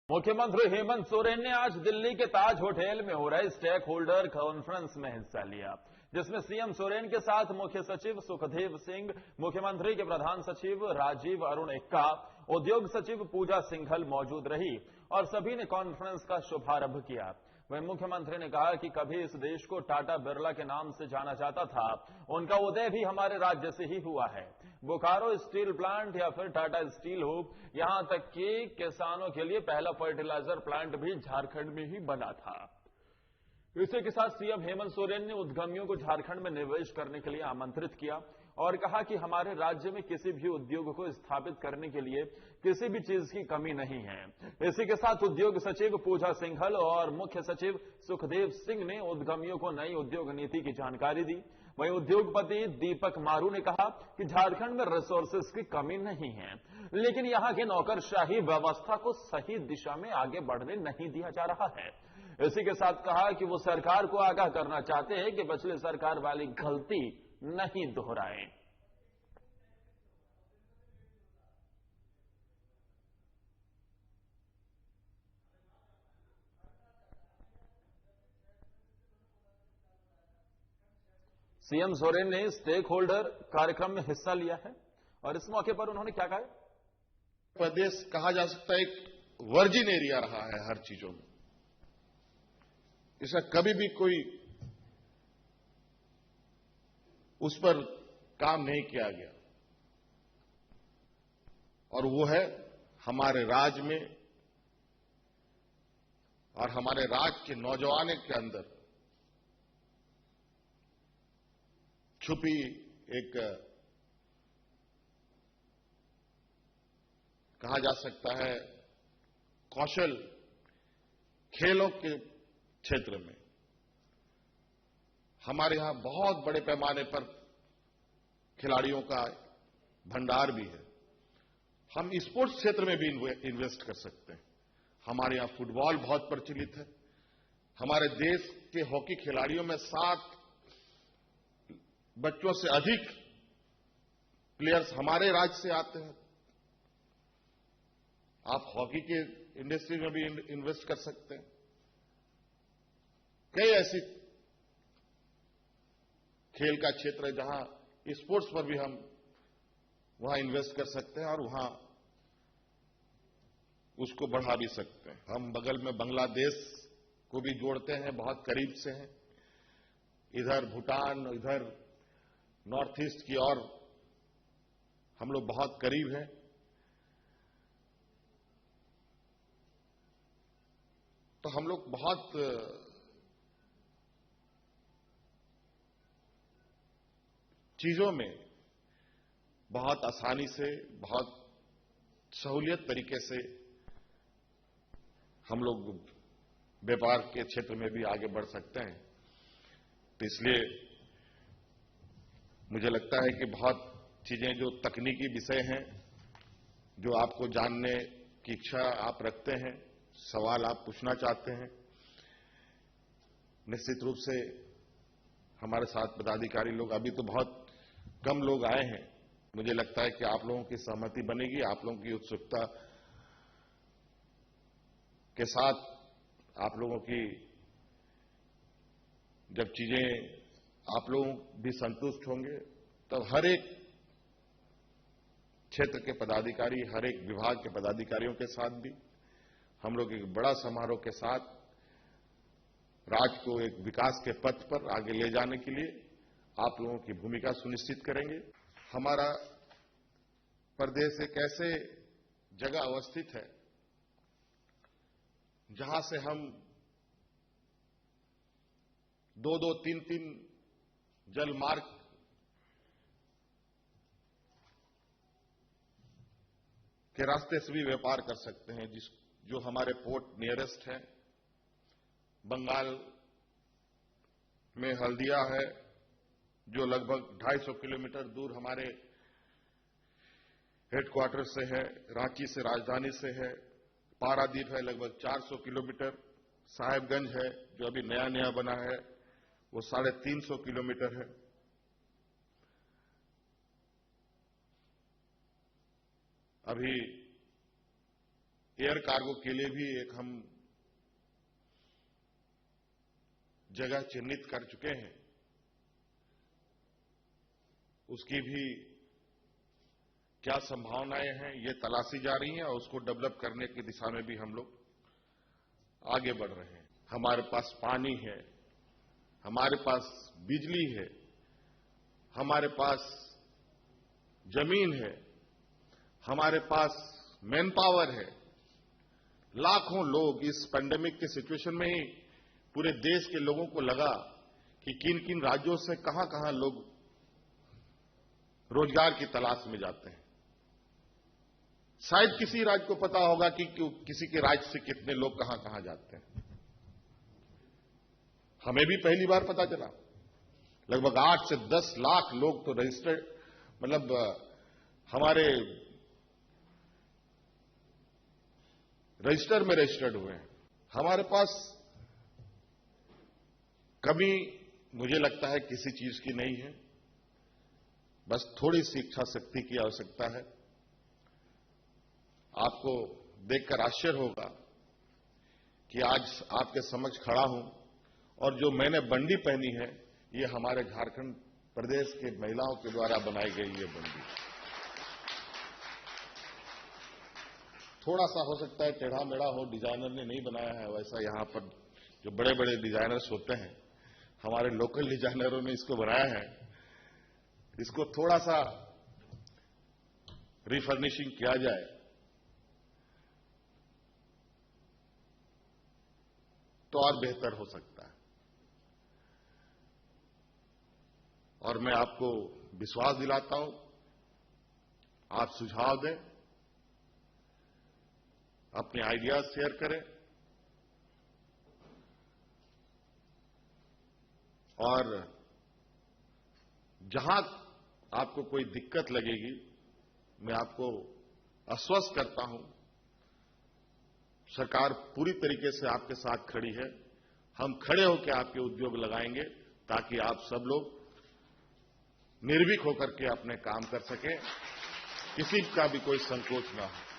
मुख्यमंत्री हेमंत सोरेन ने आज दिल्ली के ताज होटल में हो रहे स्टेक होल्डर कॉन्फ्रेंस में हिस्सा लिया, जिसमें सीएम सोरेन के साथ मुख्य सचिव सुखदेव सिंह, मुख्यमंत्री के प्रधान सचिव राजीव अरुण एक्का, उद्योग सचिव पूजा सिंघल मौजूद रही और सभी ने कॉन्फ्रेंस का शुभारंभ किया। वहीं मुख्यमंत्री ने कहा कि कभी इस देश को टाटा बिरला के नाम से जाना जाता था, उनका उदय भी हमारे राज्य से ही हुआ है। बोकारो स्टील प्लांट या फिर टाटा स्टील हो, यहां तक कि किसानों के लिए पहला फर्टिलाइजर प्लांट भी झारखंड में ही बना था। इसी के साथ सीएम हेमंत सोरेन ने उद्यमियों को झारखंड में निवेश करने के लिए आमंत्रित किया और कहा कि हमारे राज्य में किसी भी उद्योग को स्थापित करने के लिए किसी भी चीज की कमी नहीं है। इसी के साथ उद्योग सचिव पूजा सिंघल और मुख्य सचिव सुखदेव सिंह ने उद्यमियों को नई उद्योग नीति की जानकारी दी। वहीं उद्योगपति दीपक मारू ने कहा कि झारखंड में रिसोर्सेज की कमी नहीं है, लेकिन यहां की नौकरशाही व्यवस्था को सही दिशा में आगे बढ़ने नहीं दिया जा रहा है। इसी के साथ कहा कि वो सरकार को आगाह करना चाहते हैं कि पिछली सरकार वाली गलती नहीं दोहराएं। सीएम सोरेन ने स्टेक होल्डर कार्यक्रम में हिस्सा लिया है और इस मौके पर उन्होंने क्या कहा? प्रदेश कहा जा सकता है एक वर्जिन एरिया रहा है हर चीजों में। इसका कभी भी कोई उस पर काम नहीं किया गया और वो है हमारे राज्य में और हमारे राज्य के नौजवानों के अंदर छुपी एक कहा जा सकता है कौशल खेलों के क्षेत्र में हमारे यहां बहुत बड़े पैमाने पर खिलाड़ियों का भंडार भी है। हम स्पोर्ट्स क्षेत्र में भी इन्वेस्ट कर सकते हैं। हमारे यहां फुटबॉल बहुत प्रचलित है। हमारे देश के हॉकी खिलाड़ियों में 7 बच्चों से अधिक प्लेयर्स हमारे राज्य से आते हैं। आप हॉकी के इंडस्ट्री में भी इन्वेस्ट कर सकते हैं। कई ऐसी खेल का क्षेत्र है जहां स्पोर्ट्स पर भी हम वहां इन्वेस्ट कर सकते हैं और वहां उसको बढ़ा भी सकते हैं। हम बगल में बांग्लादेश को भी जोड़ते हैं, बहुत करीब से हैं। इधर भूटान, इधर नॉर्थ ईस्ट की ओर हम लोग बहुत करीब हैं। तो हम लोग बहुत चीजों में बहुत आसानी से, बहुत सहूलियत तरीके से हम लोग व्यापार के क्षेत्र में भी आगे बढ़ सकते हैं। तो इसलिए मुझे लगता है कि बहुत चीजें जो तकनीकी विषय हैं, जो आपको जानने की इच्छा आप रखते हैं, सवाल आप पूछना चाहते हैं, निश्चित रूप से हमारे साथ पदाधिकारी लोग, अभी तो बहुत कम लोग आए हैं, मुझे लगता है कि आप लोगों की सहमति बनेगी। आप लोगों की उत्सुकता के साथ आप लोगों की जब चीजें आप लोग भी संतुष्ट होंगे, तब हर एक क्षेत्र के पदाधिकारी, हर एक विभाग के पदाधिकारियों के साथ भी हम लोग एक बड़ा समारोह के साथ राज्य को एक विकास के पथ पर आगे ले जाने के लिए आप लोगों की भूमिका सुनिश्चित करेंगे। हमारा प्रदेश एक ऐसे जगह अवस्थित है जहां से हम 2-2, 3-3 जल मार्ग के रास्ते से भी व्यापार कर सकते हैं। जो हमारे पोर्ट नियरेस्ट है, बंगाल में हल्दिया है, जो लगभग 250 किलोमीटर दूर हमारे हेडक्वार्टर से है, रांची से, राजधानी से है। पारादीप है लगभग 400 किलोमीटर। साहेबगंज है जो अभी नया नया बना है, वो 350 किलोमीटर है। अभी एयर कार्गो के लिए भी एक हम जगह चिन्हित कर चुके हैं। उसकी भी क्या संभावनाएं हैं ये तलाशी जा रही हैं और उसको डेवलप करने की दिशा में भी हम लोग आगे बढ़ रहे हैं। हमारे पास पानी है, हमारे पास बिजली है, हमारे पास जमीन है, हमारे पास मैन पावर है। लाखों लोग इस पैंडेमिक के सिचुएशन में ही पूरे देश के लोगों को लगा कि किन किन राज्यों से कहां कहां लोग रोजगार की तलाश में जाते हैं। शायद किसी राज्य को पता होगा कि किसी के राज्य से कितने लोग कहां कहां जाते हैं। हमें भी पहली बार पता चला। लगभग 8 से 10 लाख लोग तो रजिस्टर्ड, मतलब हमारे रजिस्टर में रजिस्टर्ड हुए हैं। हमारे पास कमी मुझे लगता है किसी चीज की नहीं है, बस थोड़ी सी इच्छा शक्ति की आवश्यकता है। आपको देखकर आश्चर्य होगा कि आज आपके समक्ष खड़ा हूं और जो मैंने बंडी पहनी है ये हमारे झारखंड प्रदेश के महिलाओं के द्वारा बनाई गई ये बंडी। थोड़ा सा हो सकता है टेढ़ा मेढ़ा हो, डिजाइनर ने नहीं बनाया है वैसा। यहां पर जो बड़े बड़े डिजाइनर्स होते हैं, हमारे लोकल डिजाइनरों ने इसको बनाया है। इसको थोड़ा सा रिफर्निशिंग किया जाए तो और बेहतर हो सकता है। और मैं आपको विश्वास दिलाता हूं, आप सुझाव दें, अपने आइडियाज शेयर करें और जहां आपको कोई दिक्कत लगेगी मैं आपको आश्वस्त करता हूं, सरकार पूरी तरीके से आपके साथ खड़ी है। हम खड़े होकर आपके उद्योग लगाएंगे ताकि आप सब लोग निर्भीक होकर के अपने काम कर सकें, किसी का भी कोई संकोच ना हो।